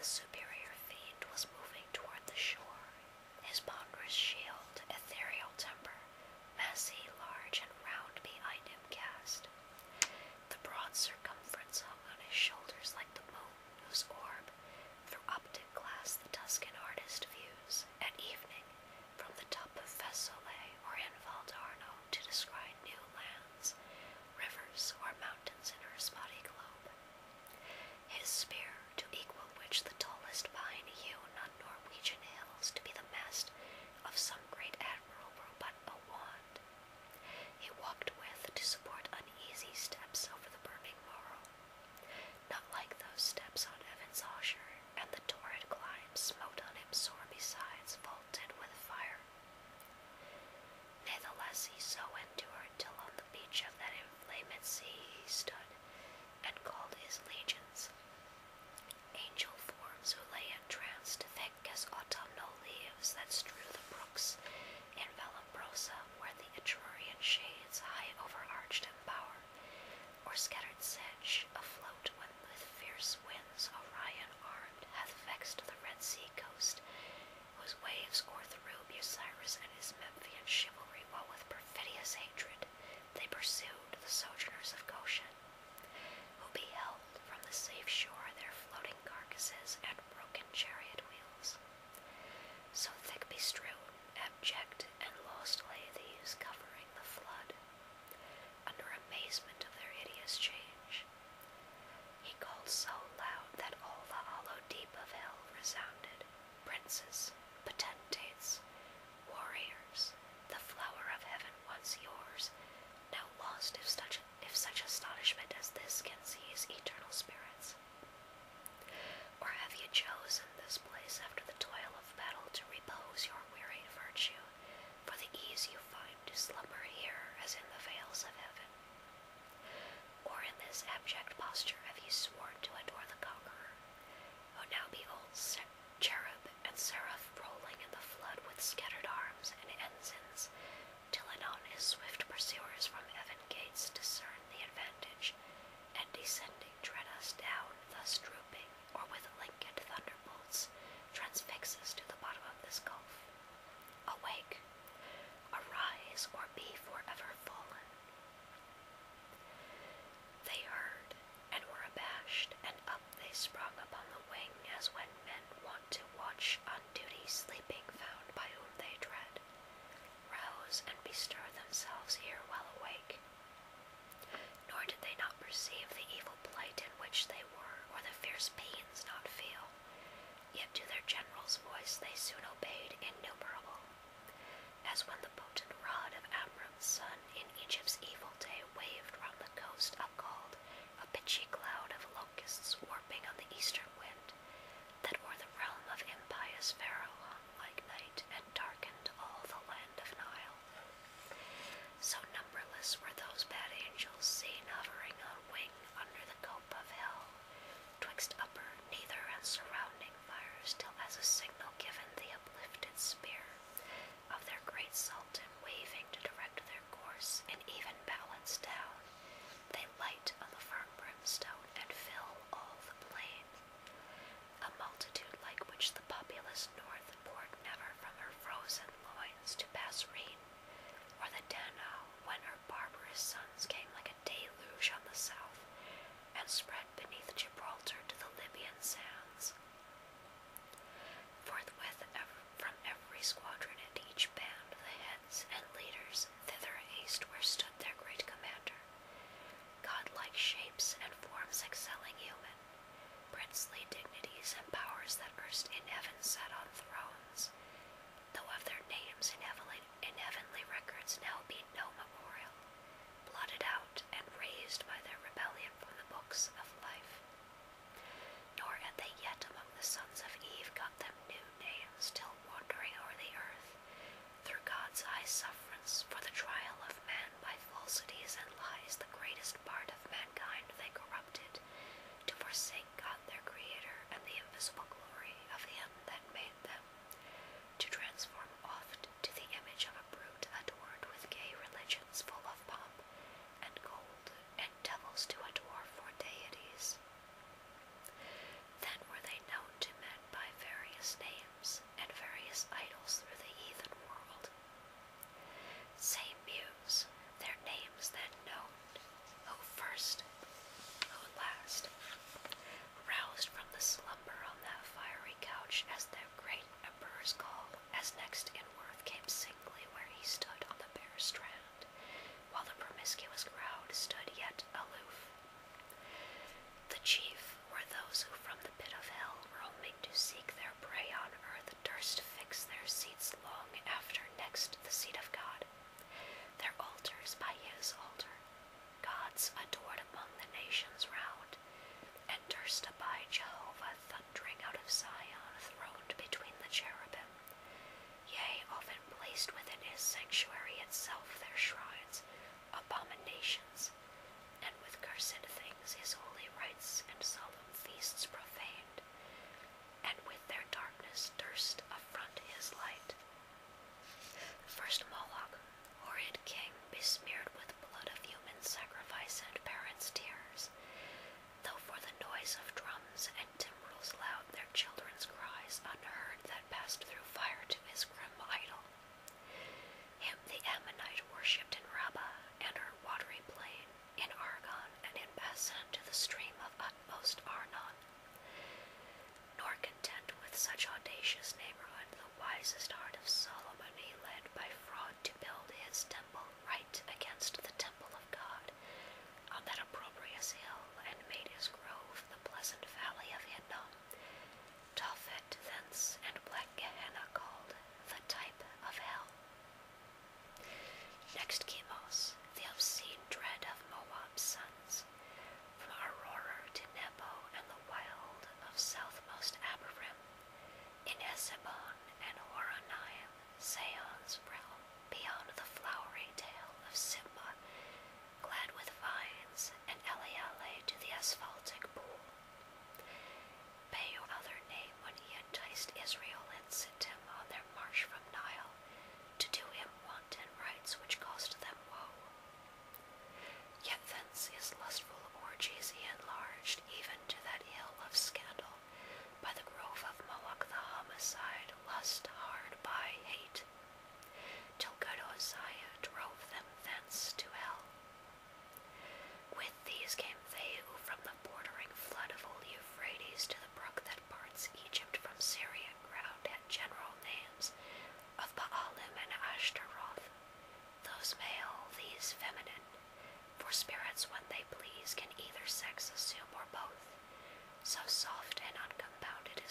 superior fiend was moving toward the shore, his ponderous shield, ethereal temper, massy, large, and round behind him cast. The broad circumference hung on his shoulders like the moon, whose orb, through optic glass the Tuscan artist views, at evening, from the top of Vesolet or in Valdarno to descry new lands, rivers, or mountains in her spotty globe. His spear, to equal which the tallest pine hewn on Norwegian hills to be the mast of some great admiral were but a wand. He walked with to support uneasy steps over the burning moral, not like those steps on Evan's Osher, and the torrid climb smote on him sore besides, vaulted with fire. Natheless he so endured till on the beach of that inflamed sea he stood, and called his legions, angel forms who lay entranced, thick as autumnal leaves that strew the brooks in Vallombrosa, where the Etrurian shades high overarched embower, or scattered sedge, afloat when with fierce winds Orion armed hath vexed the Red Sea coast, whose waves o'erthrew Busiris and his Memphian chivalry, while with perfidious hatred they pursued the sojourners of Goshen, who beheld from the safe shore their floating carcasses and broken chariot wheels. So thick bestrewn, abject, and lost lay these, covering the flood, under amazement of their hideous change. He called so loud that all the hollow deep of hell resounded. Princes, potentates, warriors, the flower of heaven once yours, now lost if such astonishment as this can seize eternal spirits. Or have ye chosen this place after the toil of battle to repose your wearied virtue, for the ease you find to slumber here as in the vales of heaven? Or in this abject posture have ye sworn to adore the conqueror, who now beholds cherub and seraph rolling in the flood with scattered arms and ensigns, till anon his swift pursuers from heaven gates discern the advantage, and descending tread us down, thus drooping, or with linked thunderbolts transfix us to the bottom of this gulf? Awake, arise, or be forever fallen. They heard, and were abashed, and up they sprung upon the wing, as when men want to watch on duty sleeping found by whom they dread, rouse and bestir themselves ere well awake. Nor did they not perceive the evil plight in which they were, or the fierce pains not feel, yet to their general's voice they soon obeyed innumerable, as when the potent rod of Amram's son in Egypt's evil day waved round the coast upcalled, a pitchy cloud of locusts warping on the eastern wind, that o'er the realm of impious Pharaoh hung like night, and darkened all the land of Nile. So numberless were those bad angels seen hovering on wing under the cope of hell, twixt upper, neither, and surrounding fires, till as a signal given the uplifted spear of their great Sultan waving to direct their course in even balance down, they light on the firm brimstone and fill all the plain, a multitude like which the populous north poured never from her frozen loins to pass Rhine, or the Danau, when her barbarous sons came like a deluge on the south, and spread beneath Gibraltar to the Libyan sands. Forthwith from every squadron and each band the heads and leaders thither haste where stood their great commander, godlike shapes and forms excelling human, princely dignities and powers that erst in heaven sat on thrones, though of their names in heavenly records now be no memorial, blotted out and razed by their rebellion from the books of life. Nor had they yet among the sons of Eve got them new names, till wandering o'er the earth, through God's high sufferance for the trial of man by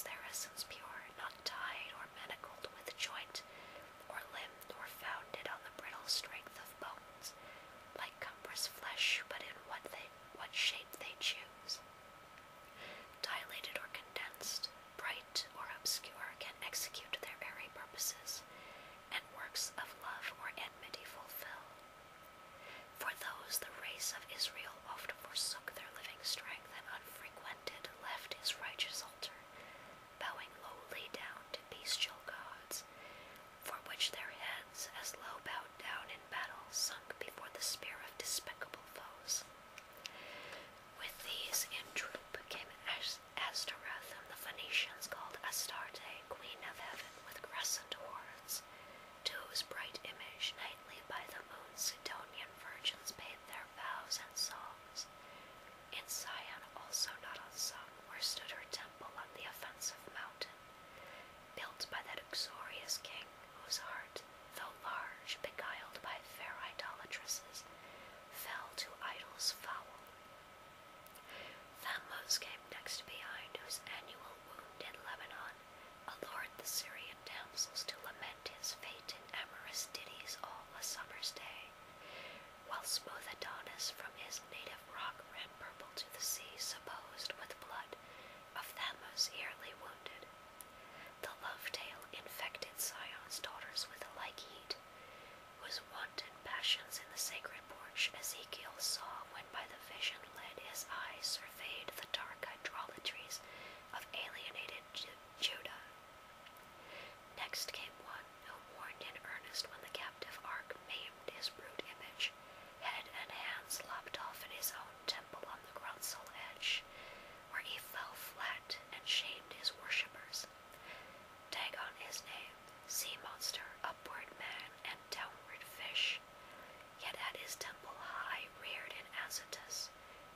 was their essence pure, not tied or manacled with joint or limb, nor founded on the brittle strength of bones, like cumbrous flesh, but in what shape they choose. Dilated or condensed, bright or obscure, can execute their airy purposes, and works of love or enmity fulfill. For those the race of Israel oft forsook their living strength, and unfrequented left his righteous altar, bowing lowly down to bestial gods, for which their heads, as low bowed down in battle, sunk before the spear of despicable foes. With these in troop came Ashtoreth, whom the Phoenicians called Astarte, queen of heaven, with crescent horns, to whose bright image nightly by the moon's Sidonian virgins paid their vows and songs. In Sion also not unsung, where stood her temple on the offensive mountain, built by that uxorious king, whose heart, though large, beguiled by fair idolatresses, fell to idols foul. Thammuz came next behind, whose annual wound in Lebanon allured the Syrian damsels to lament his fate in amorous ditties all a summer's day, while smooth Adonis from his native rock ran purple to the sea, supposed with blood of Thammuz yearly wounded. The love tale infected Sion's daughters with a like heat, whose wanton passions in the sacred porch Ezekiel saw when by the vision led his eyes surveyed the dark idolatries of alienated Judah. Next came one who mourned in earnest when the captive ark maimed his brute image, head and hands lopped off in his own temple on the Grunzel edge, where he fell flat and shamed his worshippers. Dagon his name, sea monster, upward man, and downward fish, yet at his temple high reared in Azotus,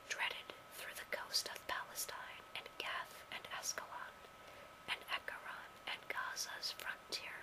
dreaded through the coast of Palestine, and Gath, and Ascalon, and Ekron, and Gaza's frontier